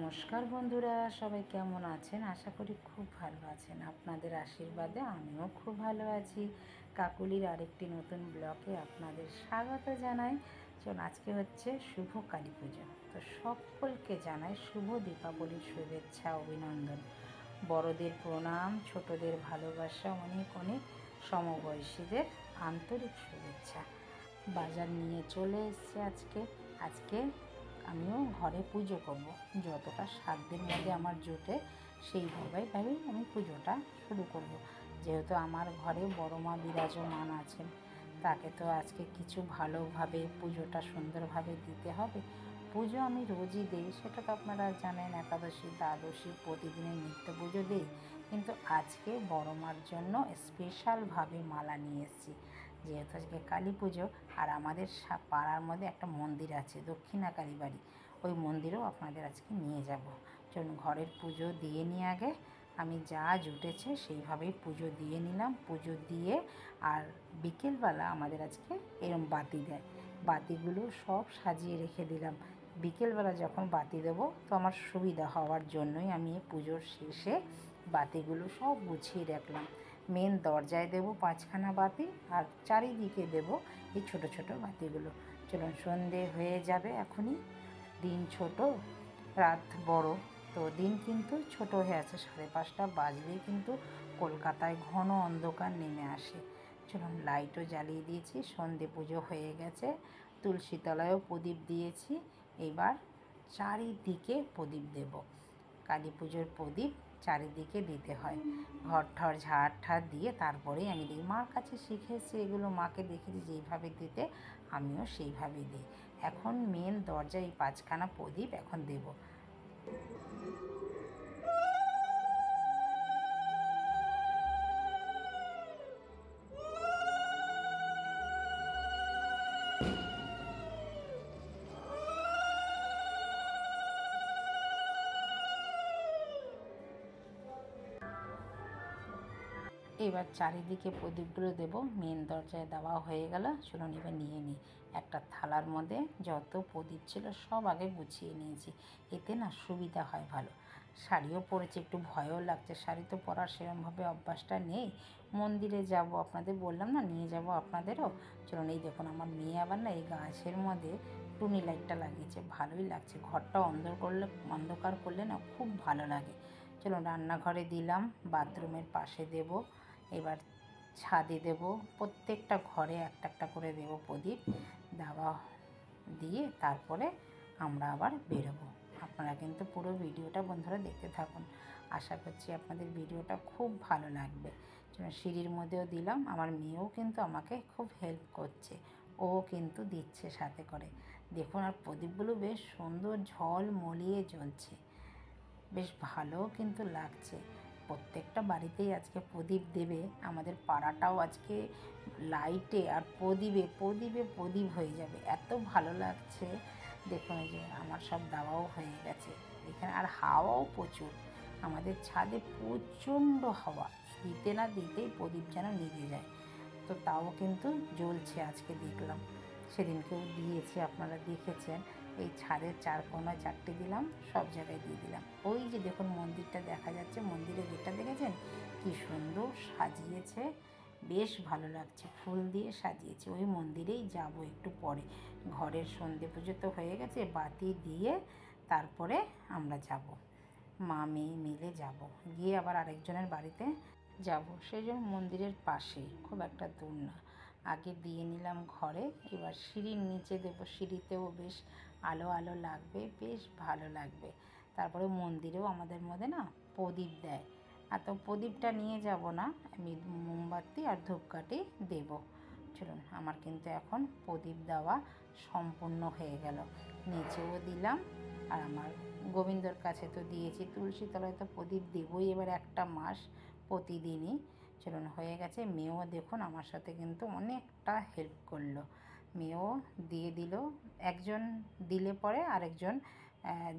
নমস্কার বন্ধুরা, সবাই কেমন আছেন? আশা করি খুব ভালো আছেন। আপনাদের আশীর্বাদে আমিও খুব ভালো আছি। কাকুলির আরেকটি নতুন ব্লগে আপনাদের স্বাগত জানাই। চলুন, আজকে হচ্ছে শুভ কালী পুজো। তো সকলকে জানাই শুভ দীপাবলির শুভেচ্ছা, অভিনন্দন। বড়দের প্রণাম, ছোটদের ভালোবাসা, অনেক অনেক সমবয়সীদের আন্তরিক শুভেচ্ছা। বাজার নিয়ে চলে এসছে আজকে আমিও ঘরে পুজো করব। যতটা সাধ্যের মধ্যে আমার জোটে সেইভাবেই আমি পুজোটা শুরু করব। যেহেতু আমার ঘরে বড় মা বিরাজমান আছেন, তাকে তো আজকে কিছু ভালোভাবে পুজোটা সুন্দরভাবে দিতে হবে। পুজো আমি রোজই দিই, সেটা তো আপনারা জানেন, একাদশী দ্বাদশী প্রতিদিনের নিত্য পুজো দিই। কিন্তু আজকে বড় মার জন্য স্পেশালভাবে মালা নিয়ে এসেছি। যেহেতু আজকে কালী পুজো, আর আমাদের পাড়ার মধ্যে একটা মন্দির আছে, দক্ষিণা কালী বাড়ি, ওই মন্দিরেও আপনাদের আজকে নিয়ে যাব। চলুন, ঘরের পুজো দিয়ে নিয়ে আগে আমি যা জুটেছে সেইভাবেই পুজো দিয়ে নিলাম। পুজো দিয়ে আর বিকেলবেলা আমাদের আজকে এরম বাতি দেয়, বাতিগুলো সব সাজিয়ে রেখে দিলাম। বিকেলবেলা যখন বাতি দেবো তো আমার সুবিধা হওয়ার জন্যই আমি পুজোর শেষে বাতিগুলো সব গুছিয়ে রাখলাম। মেন দরজায় দেবো 5খানা বাতি, আর চারিদিকে দেবো এই ছোট ছোট বাতিগুলো। চলুন, সন্ধে হয়ে যাবে এখনই। দিন ছোট, রাত বড়, তো দিন কিন্তু ছোট হয়ে আছে। 5:30 বাজলেই কিন্তু কলকাতায় ঘন অন্ধকার নেমে আসে। চলুন, লাইটও জ্বালিয়ে দিয়েছি, সন্ধে পুজো হয়ে গেছে। তুলসী তলায়ও প্রদীপ দিয়েছি। এবার চারিদিকে প্রদীপ দেব। কালী পুজোর প্রদীপ চারিদিকে দিতে হয়। ঘর ঠর ঝাড় ঠাড় দিয়ে তারপরেই আমি দিই। মার কাছে শিখেছি এগুলো, মাকে দেখেছি যেইভাবে দিতে, আমিও সেইভাবেই দিই। এখন মেন দরজায় এই 5খানা প্রদীপ এখন দেব। এবার চারিদিকে প্রদীপগুলো দেব। মেন দরজায় দেওয়া হয়ে গেল। চলুন, এবার নিয়ে নিই। একটা থালার মধ্যে যত প্রদীপ ছিল সব আগে গুছিয়ে নিয়েছি, এতে না সুবিধা হয় ভালো। শাড়িও পরেছি, একটু ভয়ও লাগছে, শাড়ি তো পরার সেরকমভাবে অভ্যাসটা নেই। মন্দিরে যাব, আপনাদের বললাম না, নিয়ে যাব আপনাদেরও। চলুন, এই দেখুন, আমার মেয়ে আবার না এই গাছের মধ্যে টুনি লাইটটা লাগিয়েছে, ভালোই লাগছে। ঘরটা অন্ধকার করলে না খুব ভালো লাগে। চলুন, রান্নাঘরে দিলাম, বাথরুমের পাশে দেব, এবার ছাদে দেব, প্রত্যেকটা ঘরে একটা একটা করে দেব প্রদীপ। দেওয়া দিয়ে তারপরে আমরা আবার বেরোবো। আপনারা কিন্তু পুরো ভিডিওটা বন্ধুরা দেখতে থাকুন, আশা করছি আপনাদের ভিডিওটা খুব ভালো লাগবে। সিঁড়ির মধ্যেও দিলাম, আমার মেয়েও কিন্তু আমাকে খুব হেল্প করছে, ও কিন্তু দিচ্ছে সাথে করে। দেখুন, আর প্রদীপগুলো বেশ সুন্দর ঝলমলিয়ে জ্বলছে, বেশ ভালো কিন্তু লাগছে। প্রত্যেকটা বাড়িতেই আজকে প্রদীপ দেবে। আমাদের পাড়াটাও আজকে লাইটে আর প্রদীপে প্রদীপে প্রদীপ হয়ে যাবে, এত ভালো লাগছে। দেখুন, এই যে আমার সব দেওয়াও হয়ে গেছে এখানে। আর হাওয়াও প্রচুর, আমাদের ছাদে প্রচণ্ড হাওয়া, দিতে না দিতেই প্রদীপ যেন নিভে যায়। তো তাও কিন্তু জ্বলছে আজকে দেখলাম, সেদিনকেও দিয়েছি, আপনারা দেখেছেন। এই ছাদের 4 কোণায় 4টে দিলাম, সব জায়গায় দিয়ে দিলাম। ওই যে দেখুন মন্দিরটা দেখা যাচ্ছে, মন্দিরের গেটটা দেখেছেন কি সুন্দর সাজিয়েছে, বেশ ভালো লাগছে, ফুল দিয়ে সাজিয়েছে। ওই মন্দিরেই যাব একটু পরে। ঘরের সন্ধে পুজো তো হয়ে গেছে, বাতি দিয়ে তারপরে আমরা যাব, মা মেয়ে মিলে যাব, গিয়ে আবার আরেকজনের বাড়িতে যাব। সেই জন্য মন্দিরের পাশেই, খুব একটা দূর না। আগে দিয়ে নিলাম ঘরে, এবার সিঁড়ির নিচে দেবো। সিঁড়িতেও বেশ আলো আলো লাগবে, বেশ ভালো লাগবে। তারপরে মন্দিরেও আমাদের মধ্যে না প্রদীপ দেয়, আর তো প্রদীপটা নিয়ে যাব না, আমি মোমবাতি আর ধূপকাঠি দেব। চলুন, আমার কিন্তু এখন প্রদীপ দেওয়া সম্পূর্ণ হয়ে গেল। নিচেও দিলাম, আর আমার গোবিন্দর কাছে তো দিয়েছি, তুলসী তলায় তো প্রদীপ দেবই এবার একটা মাস প্রতিদিনই। চলুন, হয়ে গেছে। মেয়েও দেখুন আমার সাথে কিন্তু অনেকটা হেল্প করলো, মেয়েও দিয়ে দিল। একজন দিলে পরে আরেকজন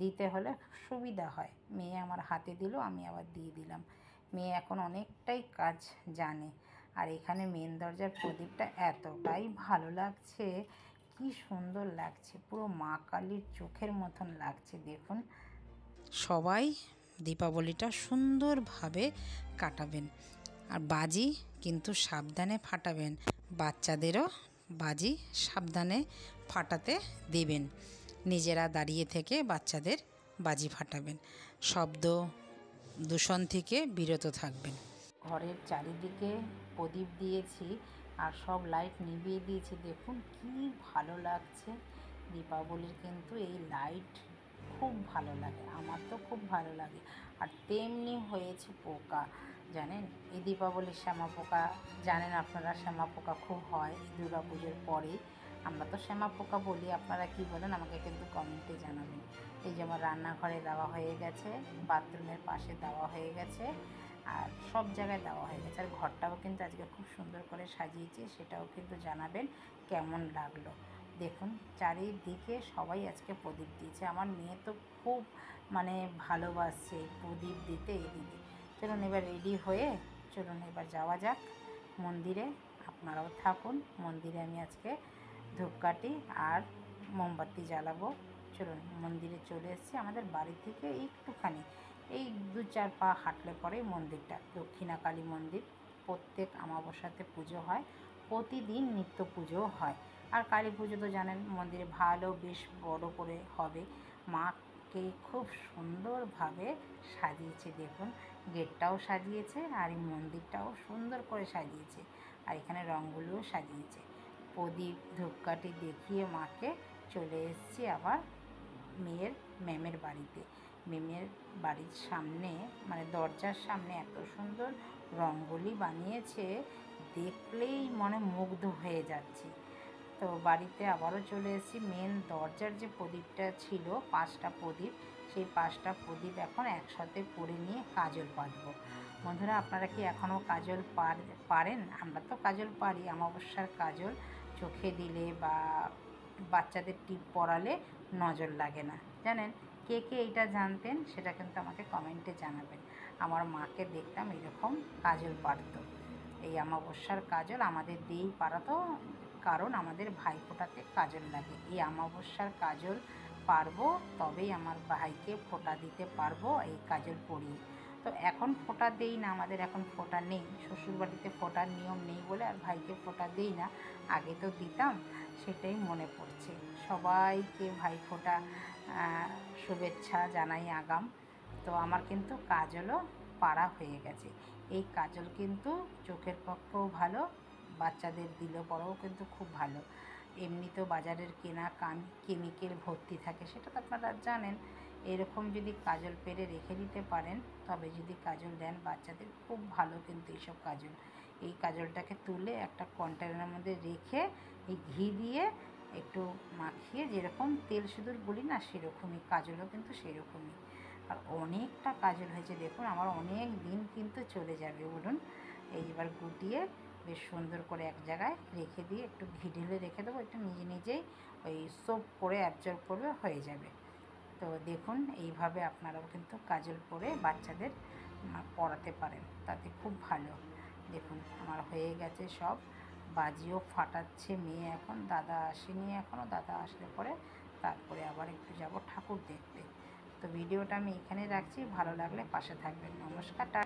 দিতে হলে সুবিধা হয়। মেয়ে আমার হাতে দিল, আমি আবার দিয়ে দিলাম। মেয়ে এখন অনেকটাই কাজ জানে। আর এখানে মেন দরজার প্রদীপটা এতটাই ভালো লাগছে, কি সুন্দর লাগছে, পুরো মা কালীর চোখের মতন লাগছে। দেখুন, সবাই দীপাবলিটা সুন্দরভাবে কাটাবেন। আর বাজি কিন্তু সাবধানে ফাটাবেন, বাচ্চাদেরও বাজি সাবধানে ফাটাতে দেবেন। নিজেরা দাঁড়িয়ে থেকে বাচ্চাদের বাজি ফাটাবেন। শব্দ দূষণ থেকে বিরত থাকবেন। ঘরের চারিদিকে প্রদীপ দিয়েছি আর সব লাইট নিভিয়ে দিয়েছি। দেখুন কি ভালো লাগছে। দীপাবলির কিন্তু এই লাইট খুব ভালো লাগে, আমার তো খুব ভালো লাগে। আর তেমনি হয়েছে পোকা, জানেন এই দীপাবলির শ্যামা পোকা, জানেন আপনারা শ্যামা পোকা খুব হয় দুর্গা পুজোর পরে। আমরা তো শ্যামা পোকা বলি, আপনারা কি বলেন আমাকে কিন্তু কমেন্টে জানাবেন। এই যে আমার রান্নাঘরে দেওয়া হয়ে গেছে, বাথরুমের পাশে দেওয়া হয়ে গেছে, আর সব জায়গায় দেওয়া হয়ে গেছে। আর ঘরটাও কিন্তু আজকে খুব সুন্দর করে সাজিয়েছি, সেটাও কিন্তু জানাবেন কেমন লাগলো। দেখুন চারিদিকে সবাই আজকে প্রদীপ দিয়েছে। আমার মেয়ে তো খুব মানে ভালোবাসছে প্রদীপ দিতে এই দিতে। চলুন এবার রেডি হয়ে চলুন এবার যাওয়া যাক মন্দিরে। আপনারাও থাকুন মন্দিরে। আমি আজকে ধূপকাঠি আর মোমবাতি জ্বালাবো। চলুন মন্দিরে চলে এসেছি। আমাদের বাড়ি থেকে একটুখানি এই 2-4 পা হাঁটলে পরেই মন্দিরটা, দক্ষিণা কালী মন্দির। প্রত্যেক অমাবস্যাতে পুজো হয়, প্রতিদিন নিত্য পুজোও হয়। আর কালী পুজো তো জানেন মন্দিরে ভালো বেশ বড় করে হবে। মাকে খুব সুন্দরভাবে সাজিয়েছে, দেখুন গেটটাও সাজিয়েছে আর এই মন্দিরটাও সুন্দর করে সাজিয়েছে। আর এখানে রঙগুলোও সাজিয়েছে। প্রদীপ ধূপকাঠি দেখিয়ে মাকে চলে এসেছি আবার মেয়ের ম্যামের বাড়িতে। ম্যামের বাড়ির সামনে মানে দরজার সামনে এত সুন্দর রঙ্গোলি বানিয়েছে, দেখলেই মনে মুগ্ধ হয়ে যাচ্ছে। তো বাড়িতে আবারও চলে এসেছি। মেন দরজার যে প্রদীপটা ছিল 5টা প্রদীপ, সেই 5টা প্রদীপ এখন একসাথে করে নিয়ে কাজল পাতবো। বন্ধুরা আপনারা কি এখনও কাজল পারেন? আমরা তো কাজল পারি। অমাবস্যার কাজল চোখে দিলে বা বাচ্চাদের টিপ পরালে নজর লাগে না, জানেন। কে কে এইটা জানতেন সেটা কিন্তু আমাকে কমেন্টে জানাবেন। আমার মাকে দেখতাম এরকম কাজল পারতো। এই অমাবস্যার কাজল আমাদের দিয়েই পারাতো, কারণ আমাদের ভাইফোঁটাতে কাজল লাগে। এই অমাবস্যার কাজল পারবো তবেই আমার ভাইকে ফোঁটা দিতে পারবো এই কাজল পরিয়ে। তো এখন ফোঁটা দেই না, আমাদের এখন ফোঁটা নেই, শ্বশুরবাড়িতে ফোঁটার নিয়ম নেই বলে আর ভাইকে ফোঁটা দেই না। আগে তো দিতাম, সেটাই মনে পড়ছে। সবাইকে ভাইফোঁটা শুভেচ্ছা জানাই আগাম। তো আমার কিন্তু কাজলও পাড়া হয়ে গেছে। এই কাজল কিন্তু চোখের পক্ষেও ভালো, বাচ্চাদের দিলে পরেও কিন্তু খুব ভালো। এমনিতেও বাজারের কেনা কেমিক্যাল ভর্তি থাকে, সেটা তো আপনারা জানেন। এরকম যদি কাজল পেরে রেখে দিতে পারেন, তবে যদি কাজল দেন বাচ্চাদের খুব ভালো কিন্তু এইসব কাজল। এই কাজলটাকে তুলে একটা কন্টেনারের মধ্যে রেখে এই ঘি দিয়ে একটু মাখিয়ে, যেরকম তেল সিঁদুর বলি না সেরকমই, কাজলও কিন্তু সেরকমই। আর অনেকটা কাজল হয়েছে দেখুন, আমার অনেক দিন কিন্তু চলে যাবে বলুন। এইবার গুটিয়ে বেশ সুন্দর করে এক জায়গায় রেখে দিয়ে একটু ঘি ঢেলে রেখে দেবো, একটু নিজে নিজেই ওই সোপ করে অ্যাবজর্ব করবে, হয়ে যাবে। তো দেখুন এইভাবে আপনারাও কিন্তু কাজল পরে বাচ্চাদের পরাতে পারেন, তাতে খুব ভালো। দেখুন আমার হয়ে গেছে সব, বাজিও ফাটাচ্ছে মেয়ে। এখন দাদা আসেনি এখনও, দাদা আসলে পরে তারপরে আবার একটু যাব ঠাকুর দেখতে। তো ভিডিওটা আমি এখানে রাখছি, ভালো লাগলে পাশে থাকবেন। নমস্কার।